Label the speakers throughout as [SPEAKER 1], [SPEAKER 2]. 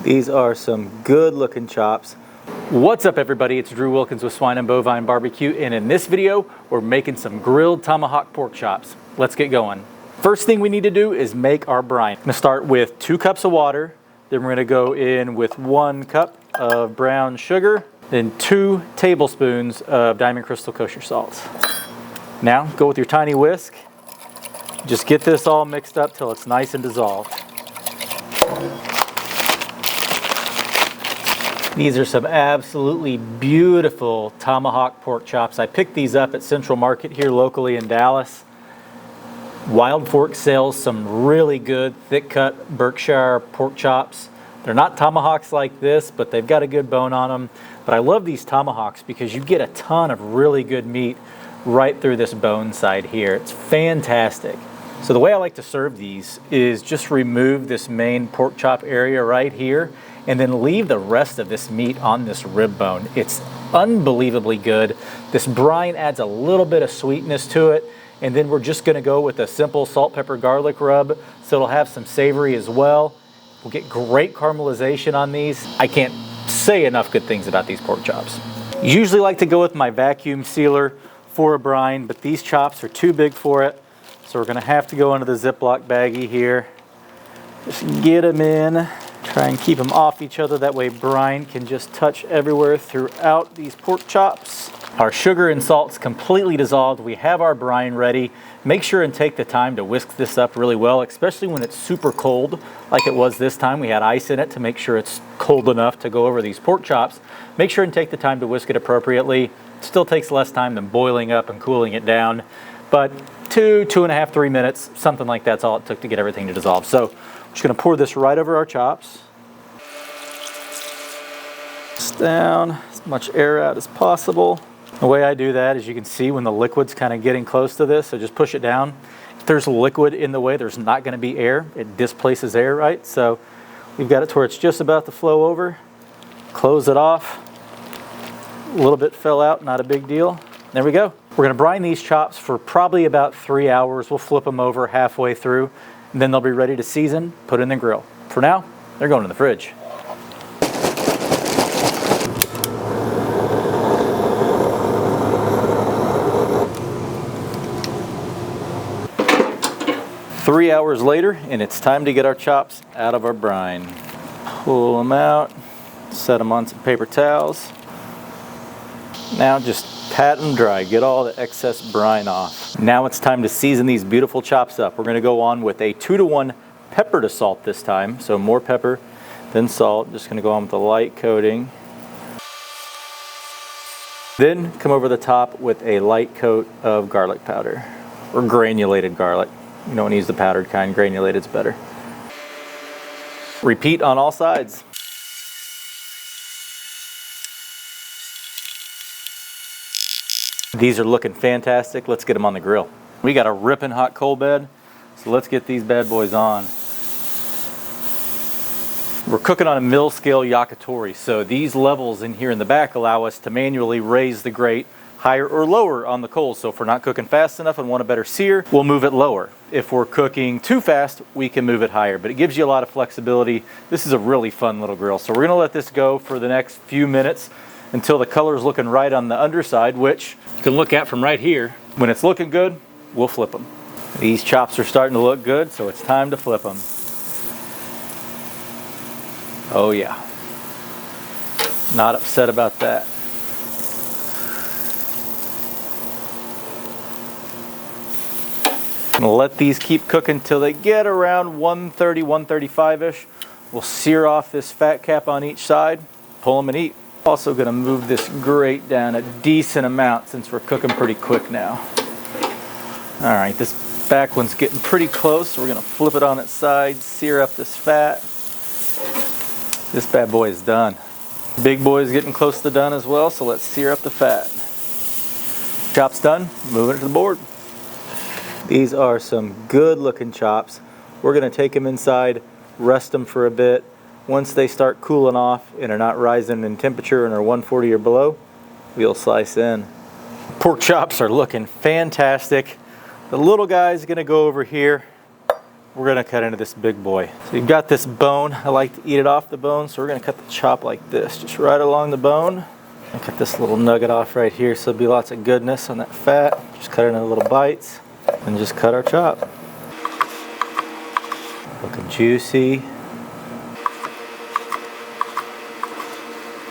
[SPEAKER 1] These are some good looking chops. What's up everybody, it's Drew Wilkins with Swine and Bovine Barbecue, and in this video we're making some grilled tomahawk pork chops. Let's get going. First thing we need to do is make our brine. I'm going to start with 2 cups of water, then we're going to go in with 1 cup of brown sugar, then 2 tablespoons of Diamond Crystal kosher salt. Now go with your tiny whisk, just get this all mixed up till it's nice and dissolved. These are some absolutely beautiful tomahawk pork chops. I picked these up at Central Market here locally in Dallas. Wild Fork sells some really good thick cut Berkshire pork chops. They're not tomahawks like this, but they've got a good bone on them. But I love these tomahawks because you get a ton of really good meat right through this bone side here. It's fantastic. So the way I like to serve these is just remove this main pork chop area right here and then leave the rest of this meat on this rib bone. It's unbelievably good. This brine adds a little bit of sweetness to it, and then we're just gonna go with a simple salt, pepper, garlic rub, so it'll have some savory as well. We'll get great caramelization on these. I can't say enough good things about these pork chops. Usually like to go with my vacuum sealer for a brine, but these chops are too big for it, so we're gonna have to go into the Ziploc baggie here. Just get them in. Try and keep them off each other, that way brine can just touch everywhere throughout these pork chops. Our sugar and salt's completely dissolved. We have our brine ready. Make sure and take the time to whisk this up really well, especially when it's super cold, like it was this time. We had ice in it to make sure it's cold enough to go over these pork chops. Make sure and take the time to whisk it appropriately. It still takes less time than boiling up and cooling it down, but 2.5, 3 minutes, something like that's all it took to get everything to dissolve. So I'm just gonna pour this right over our chops. Down as much air out as possible. The way I do that is, you can see when the liquid's kind of getting close to this, so just push it down. If there's liquid in the way, there's not going to be air. It displaces air, right? So we've got it to where it's just about to flow over. Close it off. A little bit fell out, not a big deal. There we go. We're going to brine these chops for probably about 3 hours. We'll flip them over halfway through, and then they'll be ready to season, put in the grill. For now, they're going in the fridge. Three hours later, and it's time to get our chops out of our brine. Pull them out, set them on some paper towels. Now just pat them dry, get all the excess brine off. Now it's time to season these beautiful chops up. We're gonna go on with a 2-to-1 pepper to salt this time. So more pepper than salt. Just gonna go on with a light coating. Then come over the top with a light coat of garlic powder, or granulated garlic. You don't use the powdered kind, granulated's better. Repeat on all sides. These are looking fantastic. Let's get them on the grill. We got a ripping hot coal bed, so let's get these bad boys on. We're cooking on a mill scale Yakitori, so these levels in here in the back allow us to manually raise the grate higher or lower on the coals. So if we're not cooking fast enough and want a better sear, we'll move it lower. If we're cooking too fast, we can move it higher, but it gives you a lot of flexibility. This is a really fun little grill. So we're gonna let this go for the next few minutes until the color is looking right on the underside, which you can look at from right here. When it's looking good, we'll flip them. These chops are starting to look good, so it's time to flip them. Oh yeah, not upset about that. I'm gonna let these keep cooking till they get around 130, 135-ish. We'll sear off this fat cap on each side, pull them and eat. Also gonna move this grate down a decent amount since we're cooking pretty quick now. All right, this back one's getting pretty close, so we're gonna flip it on its side, sear up this fat. This bad boy is done. Big boy is getting close to done as well, so let's sear up the fat. Chops done, moving it to the board. These are some good looking chops. We're gonna take them inside, rest them for a bit. Once they start cooling off and are not rising in temperature and are 140 or below, we'll slice in. Pork chops are looking fantastic. The little guy's gonna go over here we're gonna cut into this big boy. So you've got this bone. I like to eat it off the bone, so we're gonna cut the chop like this, just right along the bone. And cut this little nugget off right here, so there'll be lots of goodness on that fat. Just cut it into little bites, and just cut our chop. Looking juicy.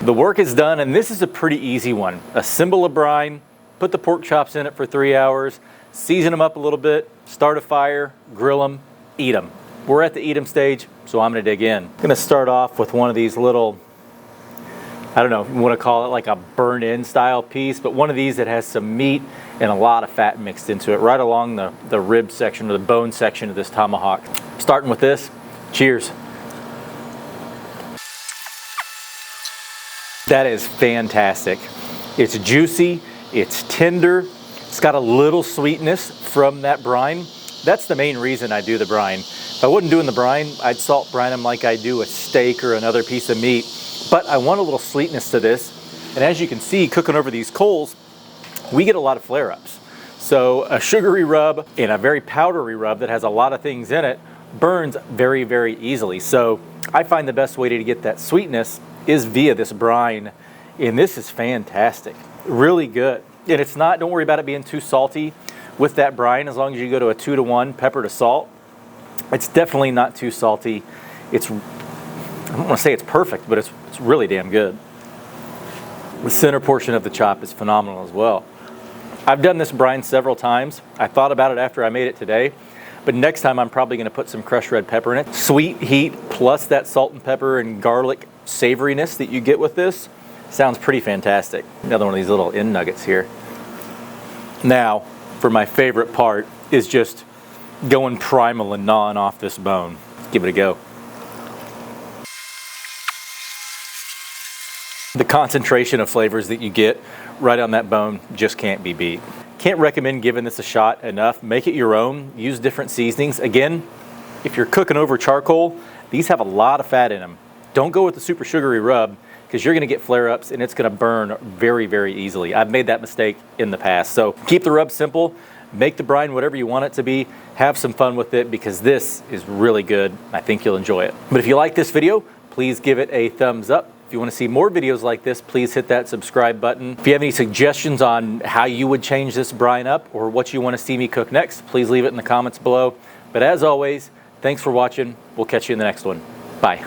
[SPEAKER 1] The work is done, and this is a pretty easy one. Assemble a brine, put the pork chops in it for 3 hours, season them up a little bit, start a fire, grill them, eat them. We're at the eat them stage, so I'm gonna dig in. I'm gonna start off with one of these little, I don't know if you wanna call it like a burn-in style piece, but one of these that has some meat and a lot of fat mixed into it, right along the rib section or the bone section of this tomahawk. Starting with this, cheers. That is fantastic. It's juicy, it's tender, it's got a little sweetness from that brine. That's the main reason I do the brine. If I wasn't doing the brine, I'd salt brine them like I do a steak or another piece of meat. But I want a little sweetness to this. And as you can see, cooking over these coals, we get a lot of flare-ups. So a sugary rub and a very powdery rub that has a lot of things in it burns very, very easily. So I find the best way to get that sweetness is via this brine. And this is fantastic, really good. And it's not, don't worry about it being too salty with that brine, as long as you go to a 2-to-1 pepper to salt. It's definitely not too salty. It's, I don't want to say it's perfect, but it's really damn good. The center portion of the chop is phenomenal as well. I've done this brine several times. I thought about it after I made it today, but next time I'm probably going to put some crushed red pepper in it. Sweet heat plus that salt and pepper and garlic savoriness that you get with this sounds pretty fantastic. Another one of these little end nuggets here. Now, for my favorite part is just going primal and gnawing off this bone. Let's give it a go. The concentration of flavors that you get right on that bone just can't be beat. Can't recommend giving this a shot enough. Make it your own. Use different seasonings. Again, if you're cooking over charcoal, these have a lot of fat in them. Don't go with the super sugary rub, because you're gonna get flare-ups and it's gonna burn very, very easily. I've made that mistake in the past. So keep the rub simple, make the brine whatever you want it to be, have some fun with it, because this is really good. I think you'll enjoy it. But if you like this video, please give it a thumbs up. If you wanna see more videos like this, please hit that subscribe button. If you have any suggestions on how you would change this brine up or what you wanna see me cook next, please leave it in the comments below. But as always, thanks for watching. We'll catch you in the next one. Bye.